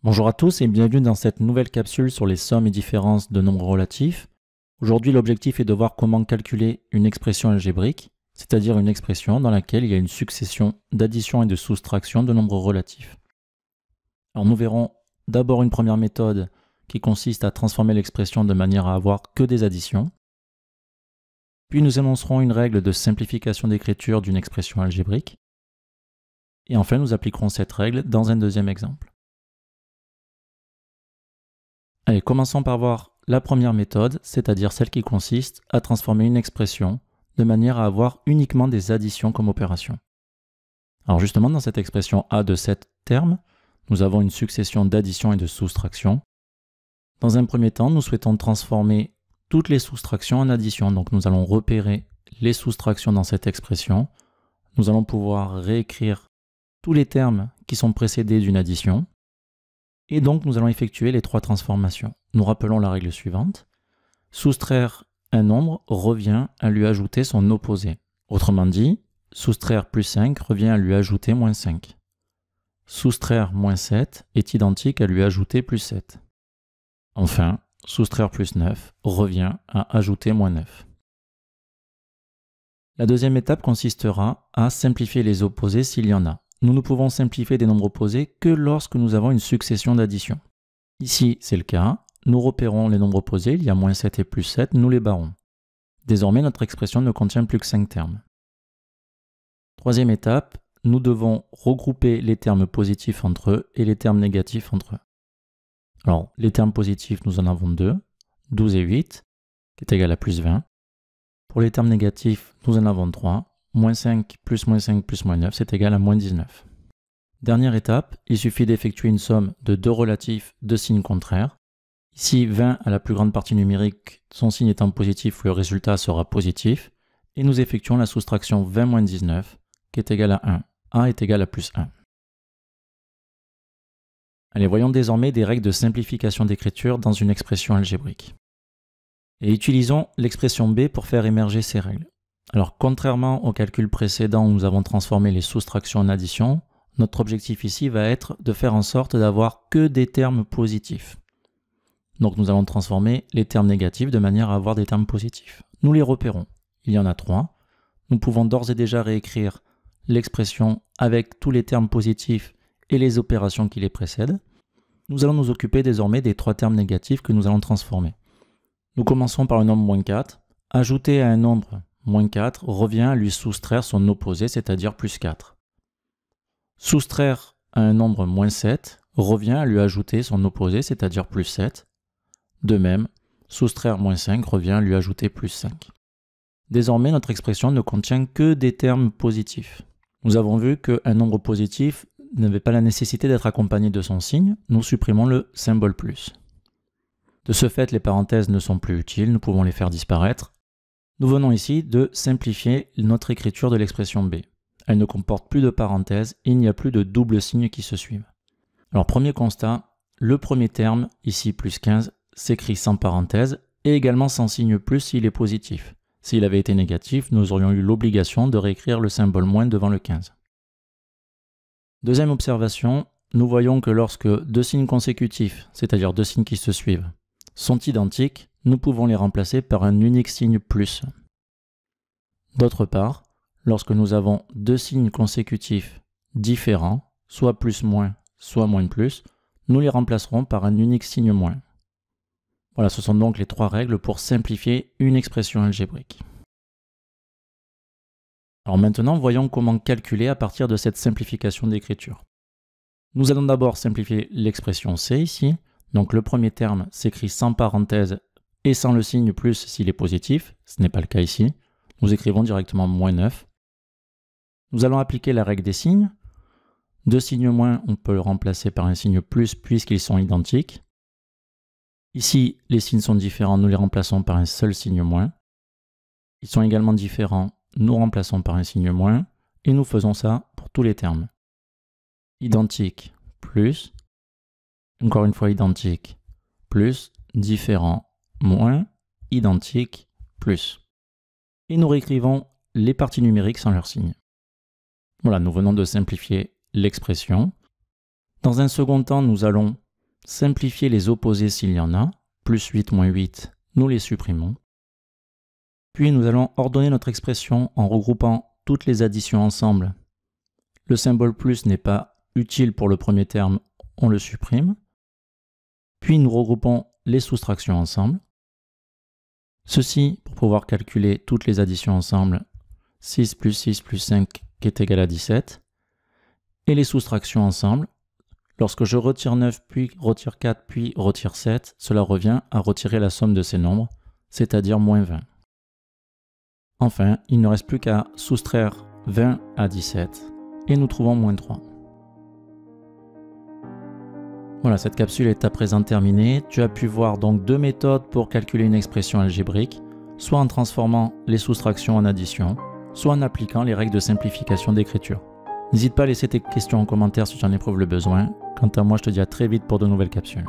Bonjour à tous et bienvenue dans cette nouvelle capsule sur les sommes et différences de nombres relatifs. Aujourd'hui, l'objectif est de voir comment calculer une expression algébrique, c'est-à-dire une expression dans laquelle il y a une succession d'addition et de soustraction de nombres relatifs. Alors nous verrons d'abord une première méthode qui consiste à transformer l'expression de manière à avoir que des additions. Puis nous énoncerons une règle de simplification d'écriture d'une expression algébrique. Et enfin, nous appliquerons cette règle dans un deuxième exemple. Allez, commençons par voir la première méthode, c'est-à-dire celle qui consiste à transformer une expression de manière à avoir uniquement des additions comme opération. Alors justement, dans cette expression A de 7 termes, nous avons une succession d'additions et de soustractions. Dans un premier temps, nous souhaitons transformer toutes les soustractions en additions. Donc nous allons repérer les soustractions dans cette expression. Nous allons pouvoir réécrire tous les termes qui sont précédés d'une addition. Et donc, nous allons effectuer les trois transformations. Nous rappelons la règle suivante. Soustraire un nombre revient à lui ajouter son opposé. Autrement dit, soustraire plus 5 revient à lui ajouter moins 5. Soustraire moins 7 est identique à lui ajouter plus 7. Enfin, soustraire plus 9 revient à ajouter moins 9. La deuxième étape consistera à simplifier les opposés s'il y en a. Nous ne pouvons simplifier des nombres opposés que lorsque nous avons une succession d'additions. Ici, c'est le cas. Nous repérons les nombres opposés, il y a moins 7 et plus 7, nous les barrons. Désormais, notre expression ne contient plus que 5 termes. Troisième étape, nous devons regrouper les termes positifs entre eux et les termes négatifs entre eux. Alors, les termes positifs, nous en avons 2, 12 et 8, qui est égal à plus 20. Pour les termes négatifs, nous en avons 3. Moins 5 plus moins 5 plus moins 9, c'est égal à moins 19. Dernière étape, il suffit d'effectuer une somme de deux relatifs de signes contraires. Ici, 20 à la plus grande partie numérique, son signe étant positif, le résultat sera positif. Et nous effectuons la soustraction 20 moins 19, qui est égal à 1. A est égal à plus 1. Allez, voyons désormais des règles de simplification d'écriture dans une expression algébrique. Et utilisons l'expression B pour faire émerger ces règles. Alors, contrairement au calcul précédent où nous avons transformé les soustractions en additions, notre objectif ici va être de faire en sorte d'avoir que des termes positifs. Donc nous allons transformer les termes négatifs de manière à avoir des termes positifs. Nous les repérons. Il y en a 3. Nous pouvons d'ores et déjà réécrire l'expression avec tous les termes positifs et les opérations qui les précèdent. Nous allons nous occuper désormais des 3 termes négatifs que nous allons transformer. Nous commençons par le nombre moins 4. Ajouter à un nombre moins 4 revient à lui soustraire son opposé, c'est-à-dire plus 4. Soustraire à un nombre moins 7 revient à lui ajouter son opposé, c'est-à-dire plus 7. De même, soustraire moins 5 revient à lui ajouter plus 5. Désormais, notre expression ne contient que des termes positifs. Nous avons vu qu'un nombre positif n'avait pas la nécessité d'être accompagné de son signe, nous supprimons le symbole plus. De ce fait, les parenthèses ne sont plus utiles, nous pouvons les faire disparaître. Nous venons ici de simplifier notre écriture de l'expression B. Elle ne comporte plus de parenthèses, il n'y a plus de double signes qui se suivent. Alors premier constat, le premier terme, ici plus 15, s'écrit sans parenthèse et également sans signe plus s'il est positif. S'il avait été négatif, nous aurions eu l'obligation de réécrire le symbole moins devant le 15. Deuxième observation, nous voyons que lorsque deux signes consécutifs, c'est-à-dire deux signes qui se suivent, sont identiques, nous pouvons les remplacer par un unique signe plus. D'autre part, lorsque nous avons deux signes consécutifs différents, soit plus moins, soit moins plus, nous les remplacerons par un unique signe moins. Voilà, ce sont donc les 3 règles pour simplifier une expression algébrique. Alors maintenant, voyons comment calculer à partir de cette simplification d'écriture. Nous allons d'abord simplifier l'expression C ici. Donc le premier terme s'écrit sans parenthèse et sans le signe plus s'il est positif. Ce n'est pas le cas ici. Nous écrivons directement moins 9. Nous allons appliquer la règle des signes. Deux signes moins, on peut le remplacer par un signe plus puisqu'ils sont identiques. Ici, les signes sont différents, nous les remplaçons par un seul signe moins. Ils sont également différents, nous remplaçons par un signe moins. Et nous faisons ça pour tous les termes. Identique, plus. Encore une fois identique, plus. Différent, moins. Identique, plus. Et nous réécrivons les parties numériques sans leur signe. Voilà, nous venons de simplifier l'expression. Dans un second temps, nous allons simplifier les opposés s'il y en a, plus 8 moins 8, nous les supprimons. Puis nous allons ordonner notre expression en regroupant toutes les additions ensemble. Le symbole plus n'est pas utile pour le premier terme, on le supprime. Puis nous regroupons les soustractions ensemble. Ceci pour pouvoir calculer toutes les additions ensemble, 6 plus 6 plus 5 qui est égal à 17. Et les soustractions ensemble, lorsque je retire 9, puis retire 4, puis retire 7, cela revient à retirer la somme de ces nombres, c'est-à-dire moins 20. Enfin, il ne reste plus qu'à soustraire 20 à 17, et nous trouvons moins 3. Voilà, cette capsule est à présent terminée. Tu as pu voir donc deux méthodes pour calculer une expression algébrique, soit en transformant les soustractions en addition, soit en appliquant les règles de simplification d'écriture. N'hésite pas à laisser tes questions en commentaire si tu en éprouves le besoin. Quant à moi, je te dis à très vite pour de nouvelles capsules.